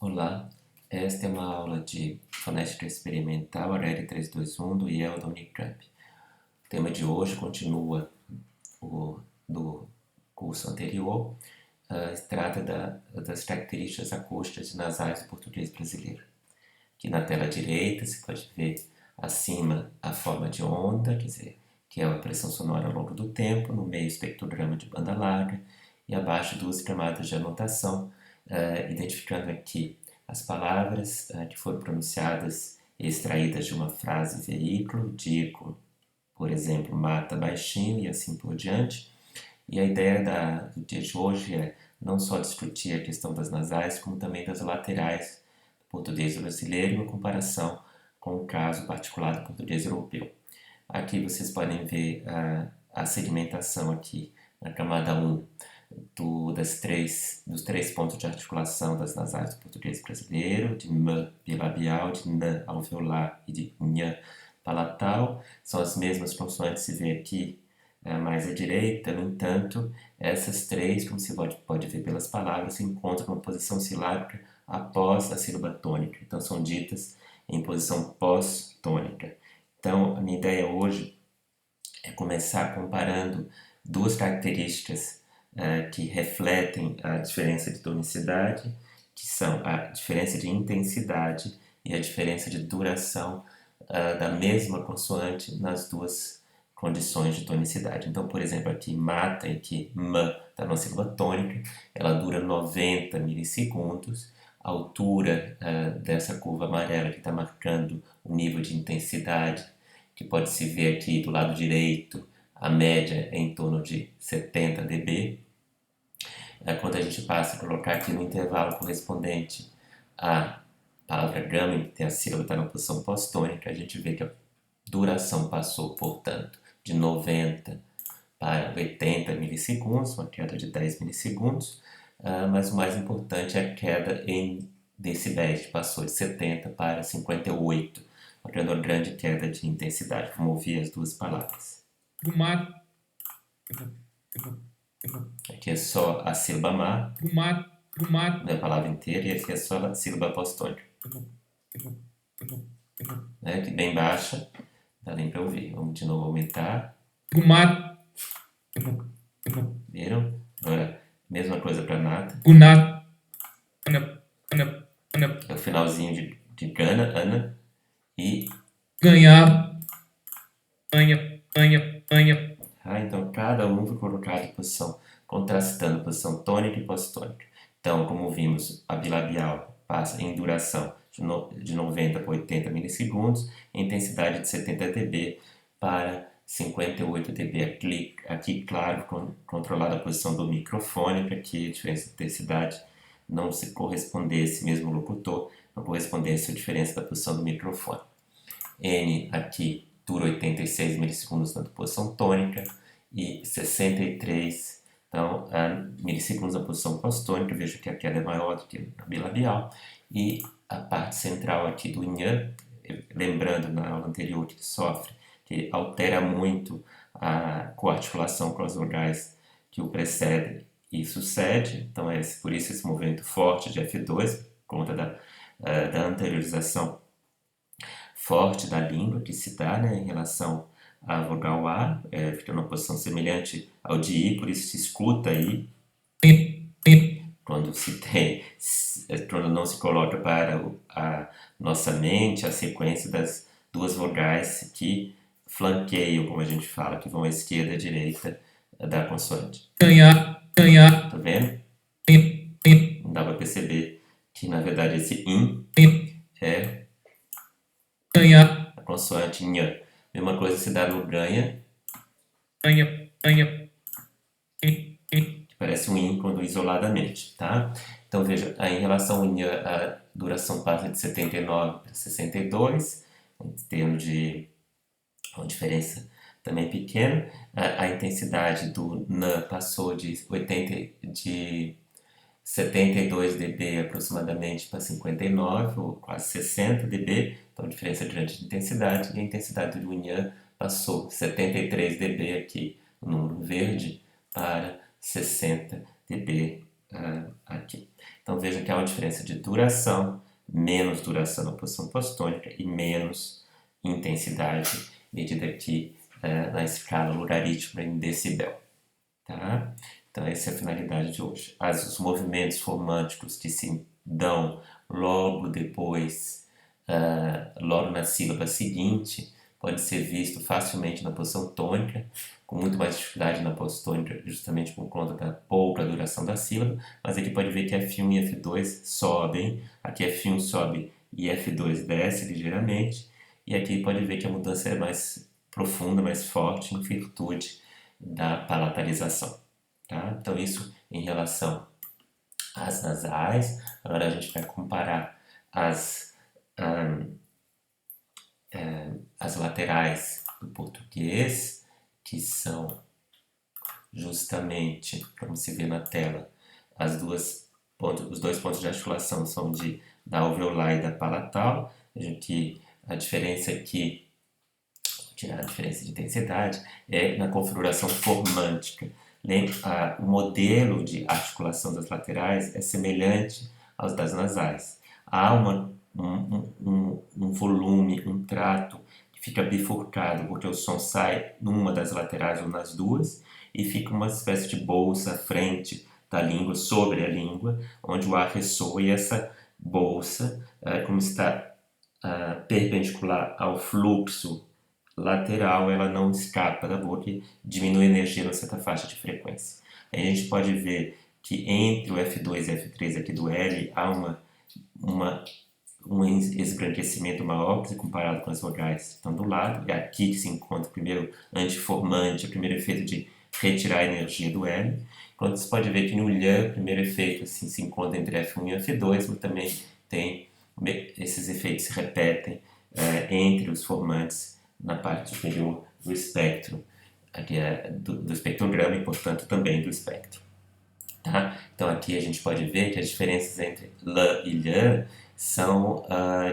Olá, esta é uma aula de fonética experimental ARELI 321 do IEL da Unicamp. O tema de hoje continua o do curso anterior, trata das características acústicas e nasais do português brasileiro. Aqui na tela direita você pode ver acima a forma de onda, quer dizer, que é a pressão sonora ao longo do tempo, no meio o espectrograma de banda larga e abaixo duas camadas de anotação, identificando aqui as palavras que foram pronunciadas e extraídas de uma frase veículo, digo, por exemplo, mata baixinho e assim por diante. E a ideia do dia de hoje é não só discutir a questão das nasais, como também das laterais do português brasileiro em comparação com o caso particular do português europeu. Aqui vocês podem ver a segmentação aqui na camada 1 dos três pontos de articulação das nasais do português brasileiro, de M bilabial, de N alveolar e de Nh palatal. São as mesmas consoantes que se vê aqui mais à direita. No entanto, essas três, como se pode ver pelas palavras, se encontram numa posição silábica após a sílaba tônica. Então, são ditas em posição pós-tônica. Então, a minha ideia hoje é começar comparando duas características que refletem a diferença de tonicidade, que são a diferença de intensidade e a diferença de duração da mesma consoante nas duas condições de tonicidade. Então, por exemplo, aqui mata, em que M está numa sílaba tônica, ela dura 90 milissegundos. A altura dessa curva amarela que está marcando o nível de intensidade, que pode se ver aqui do lado direito, a média é em torno de 70 dB. Quando a gente passa a colocar aqui no intervalo correspondente à palavra gama, que tem a sílaba está na posição pós-tônica, a gente vê que a duração passou, portanto, de 90 para 80 milissegundos, uma queda de 10 milissegundos, mas o mais importante é a queda em decibéis, que passou de 70 para 58, uma grande queda de intensidade. Vamos ouvir as duas palavras. Aqui é só a sílaba ma, não é a palavra inteira, e aqui é só a sílaba apostôlica. Aqui bem baixa, dá nem para ouvir. Vamos de novo aumentar. Viram? Agora, mesma coisa para nata. É o finalzinho de gana, ana, e ganhar, então cada um foi colocado em posição, contrastando posição tônica e pós-tônica. Então, como vimos, a bilabial passa em duração de 90 para 80 milissegundos, em intensidade de 70 dB para 58 dB. Aqui claro, controlada a posição do microfone, para que a diferença de intensidade não se correspondesse, mesmo o locutor, não correspondesse à diferença da posição do microfone. N aqui dura 86 milissegundos na posição tônica e 63 milissegundos na posição pós-tônica. Veja que a queda é maior do que na bilabial. E a parte central aqui do Nh, lembrando na aula anterior que sofre, que altera muito a coarticulação com as vogais que o precedem e sucede. Então é por isso esse movimento forte de F2, por conta da anteriorização forte da língua que se dá, né, em relação à vogal A, fica numa posição semelhante ao de I, por isso se escuta I quando não se coloca para a nossa mente a sequência das duas vogais que flanqueiam, como a gente fala, que vão à esquerda e à direita da consoante. Tá vendo? Não dá para perceber que na verdade esse IN é a consoante Nh. Mesma coisa se dá no ganha, que parece um IN quando isoladamente, tá? Então veja, em relação ao Nh, a duração passa de 79 para 62, em termos de uma diferença também pequena. A intensidade do N passou de 72 dB aproximadamente para 59, ou quase 60 dB, então diferença grande de intensidade, e a intensidade do Nh passou 73 dB aqui, o número verde, para 60 dB aqui. Então vejam que há uma diferença de duração, menos duração na posição pós-tônica e menos intensidade, medida aqui na escala logarítmica em decibel. Tá? Então essa é a finalidade de hoje. Os movimentos formânticos que se dão logo depois, logo na sílaba seguinte, pode ser visto facilmente na posição tônica, com muito mais dificuldade na pós-tônica, justamente por conta da pouca duração da sílaba, mas aqui pode ver que F1 e F2 sobem, aqui F1 sobe e F2 desce ligeiramente, e aqui pode ver que a mudança é mais profunda, mais forte, em virtude da palatalização. Tá? Então isso em relação às nasais. Agora a gente vai comparar as laterais do português, que são justamente, como se vê na tela, os dois pontos de articulação são da alveolar e da palatal. Vejam que a diferença aqui, tirar a diferença de intensidade, é na configuração formântica. O modelo de articulação das laterais é semelhante aos das nasais. Há um volume, um trato que fica bifurcado, porque o som sai numa das laterais ou nas duas, e fica uma espécie de bolsa à frente da língua, sobre a língua, onde o ar ressoa, e essa bolsa, como está perpendicular ao fluxo lateral, ela não escapa da boca e diminui a energia numa certa faixa de frequência. Aí a gente pode ver que entre o F2 e F3 aqui do L há um esbranquecimento maior se comparado com as vogais que estão do lado. É aqui que se encontra o primeiro antiformante, o primeiro efeito de retirar a energia do L. Enquanto você pode ver que no lhã, o primeiro efeito assim, se encontra entre F1 e F2, mas também tem esses efeitos se repetem entre os formantes na parte superior do espectro, aqui do espectrograma, e portanto também do espectro. Tá? Então aqui a gente pode ver que as diferenças entre lã e lhã são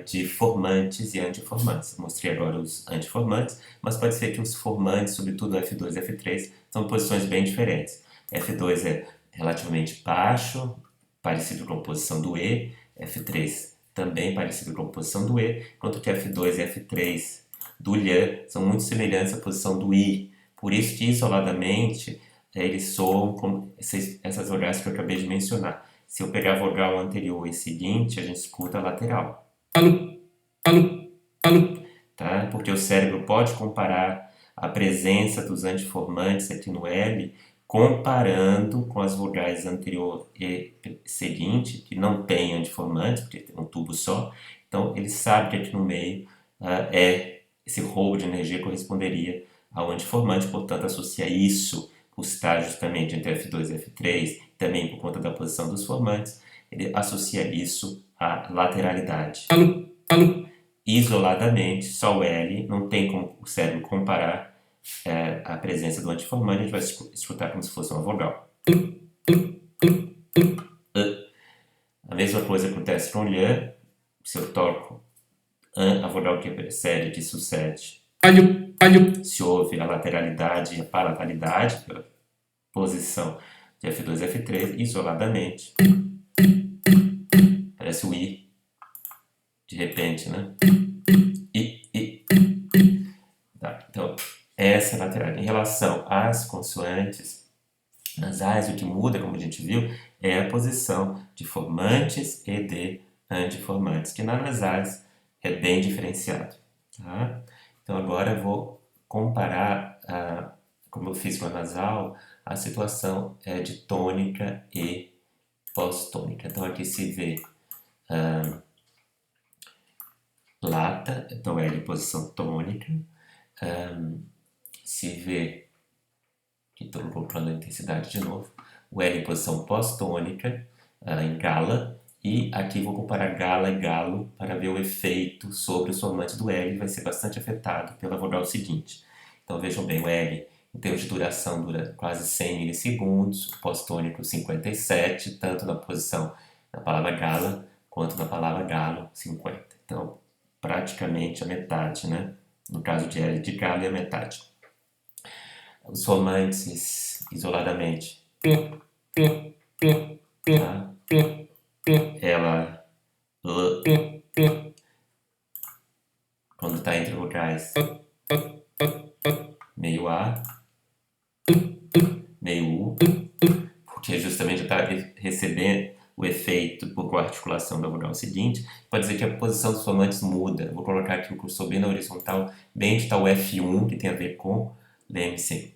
de formantes e antiformantes. Mostrei agora os antiformantes, mas pode ser que os formantes, sobretudo F2 e F3, são posições bem diferentes. F2 é relativamente baixo, parecido com a posição do E, F3 também parecido com a posição do E, enquanto que F2 e F3 do lhã são muito semelhantes à posição do I. Por isso que isoladamente eles soam como essas vogais que eu acabei de mencionar. Se eu pegar a vogal anterior e seguinte, a gente escuta a lateral. Tá? Porque o cérebro pode comparar a presença dos antiformantes aqui no L comparando com as vogais anterior e seguinte, que não tem antiformantes, porque tem um tubo só. Então, ele sabe que aqui no meio esse roubo de energia corresponderia ao antiformante, portanto, associa isso, o estágio justamente entre F2 e F3, também por conta da posição dos formantes, ele associa isso à lateralidade. Isoladamente, só o L, não tem como o cérebro comparar a presença do antiformante, a gente vai escutar como se fosse uma vogal. A mesma coisa acontece com o lhã. Se eu toco a vogal que precede, que sucede, se houve a lateralidade e a palatalidade pela posição de F2 e F3, isoladamente, parece o I, de repente, né? I. Tá, então, essa é a lateralidade. Em relação às consoantes nasais, o que muda, como a gente viu, é a posição de formantes e de antiformantes, que nas nasais é bem diferenciado. Tá? Então agora eu vou comparar, como eu fiz com a nasal, a situação de tônica e pós-tônica. Então aqui se vê lata, então L em posição tônica, se vê, aqui estou colocando a intensidade de novo, o L em posição pós-tônica, em gala, e aqui vou comparar gala e galo para ver o efeito sobre os formantes do L, vai ser bastante afetado pela vogal seguinte. Então vejam bem, o L em termos de duração dura quase 100 milissegundos, o pós-tônico 57, tanto na posição da palavra gala quanto na palavra galo, 50. Então praticamente a metade, né? No caso de L de galo é a metade. Os formantes isoladamente. Tá? ela quando está entre vogais meio A, meio U, porque justamente está recebendo o efeito por coarticulação da vogal seguinte. Pode dizer que a posição dos sonoantes muda. Vou colocar aqui o cursor bem na horizontal, bem onde está o F1, que tem a ver com, lembre-se,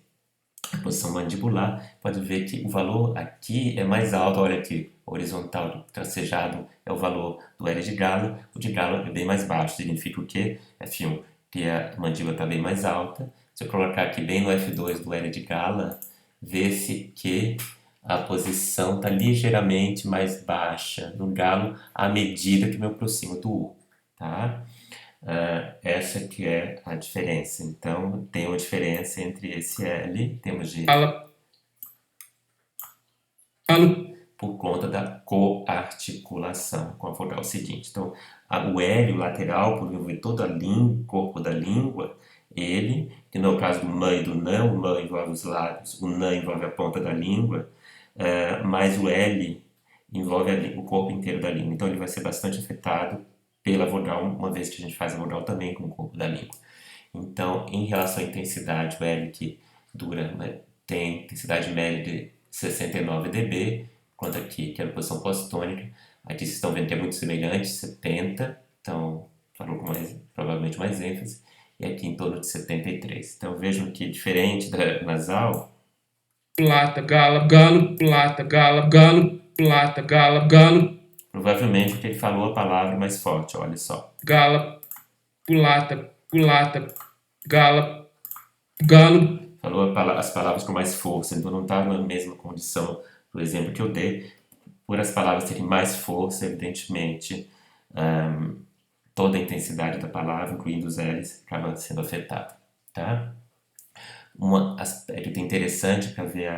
a posição mandibular. Pode ver que o valor aqui é mais alto. Olha aqui, horizontal tracejado é o valor do L de Galo. O de Galo é bem mais baixo. Significa o quê? F1, que a mandíbula está bem mais alta. Se eu colocar aqui bem no F2 do L de Gala, vê-se que a posição está ligeiramente mais baixa no Galo à medida que me aproximo do U, tá? Essa que é a diferença. Então, tem uma diferença entre esse L, em termos de... por conta da coarticulação com a vogal seguinte. Então, o L, o lateral, por envolver todo o corpo da língua, ele, que no caso do mã e do nã, o mã envolve os lábios, o nã envolve a ponta da língua, mas o L envolve o corpo inteiro da língua. Então, ele vai ser bastante afetado pela vogal, uma vez que a gente faz a vogal também com o corpo da língua. Então, em relação à intensidade, o L que dura, tem intensidade média de 69 dB, quanto aqui, que é a posição pós-tônica. Aqui vocês estão vendo que é muito semelhante, 70, então falou com provavelmente mais ênfase, e aqui em torno de 73. Então vejam que diferente da nasal, plata, gala, galo, plata, gala, galo, plata, gala, galo, provavelmente porque ele falou a palavra mais forte, olha só. Gala, plata, plata, gala, galo. Falou as palavras com mais força, então não está na mesma condição do exemplo que eu dei. Por as palavras terem mais força, evidentemente, toda a intensidade da palavra, incluindo os L's, acaba sendo afetada, tá? Um aspecto interessante para ver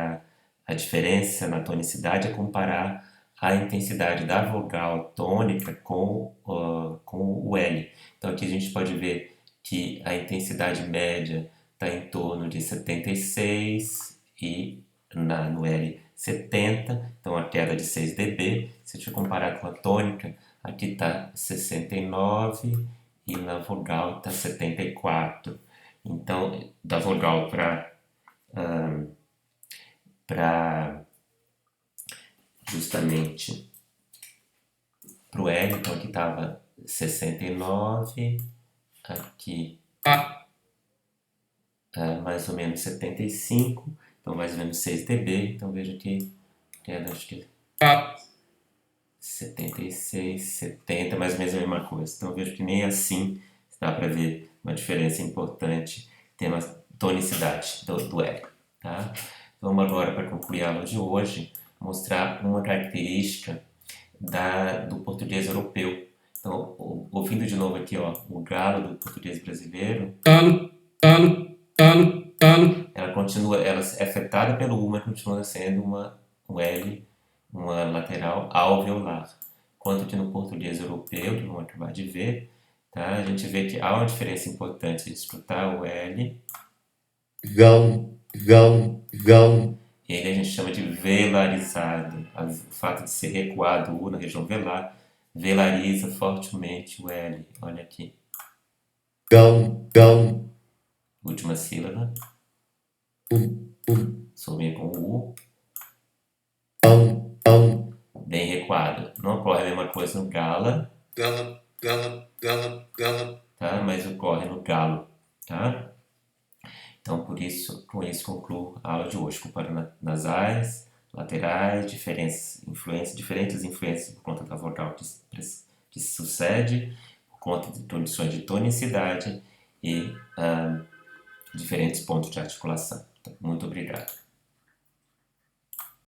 a diferença na tonicidade é comparar a intensidade da vogal tônica com o L. Então aqui a gente pode ver que a intensidade média está em torno de 76 e no L 70, então a queda de 6 dB. Se a gente comparar com a tônica, aqui está 69 e na vogal está 74. Então, da vogal para justamente para o L, então aqui estava 69, aqui mais ou menos 75, então mais ou menos 6 dB, então veja que queda, acho que 76, 70, mais ou menos a mesma coisa. Então vejo que nem assim dá para ver uma diferença importante em termos de tonicidade do L. Tá? Vamos agora, para concluir a aula de hoje, mostrar uma característica do português europeu. Então, ouvindo de novo aqui, ó, o galo do português brasileiro, Galo, galo, galo, galo. ela é afetada pelo U, mas continua sendo um L, uma lateral alveolar. Quanto que no português europeu, que vamos acabar de ver, tá? A gente vê que há uma diferença importante de escutar o L. Galo, galo, galo. Ele a gente chama de velarizado. O fato de ser recuado o U na região velar velariza fortemente o L. Olha aqui. Galo, galo. Última sílaba. Somente com o U. Galo, galo. Bem recuado. Não ocorre a mesma coisa no gala. Gala, gala, gala, gala. Tá? Mas ocorre no galo. Tá? Então, com isso concluo a aula de hoje, comparando nasais, laterais, diferentes influências por conta da vogal que se sucede, por conta de condições de tonicidade e diferentes pontos de articulação. Então, muito obrigado.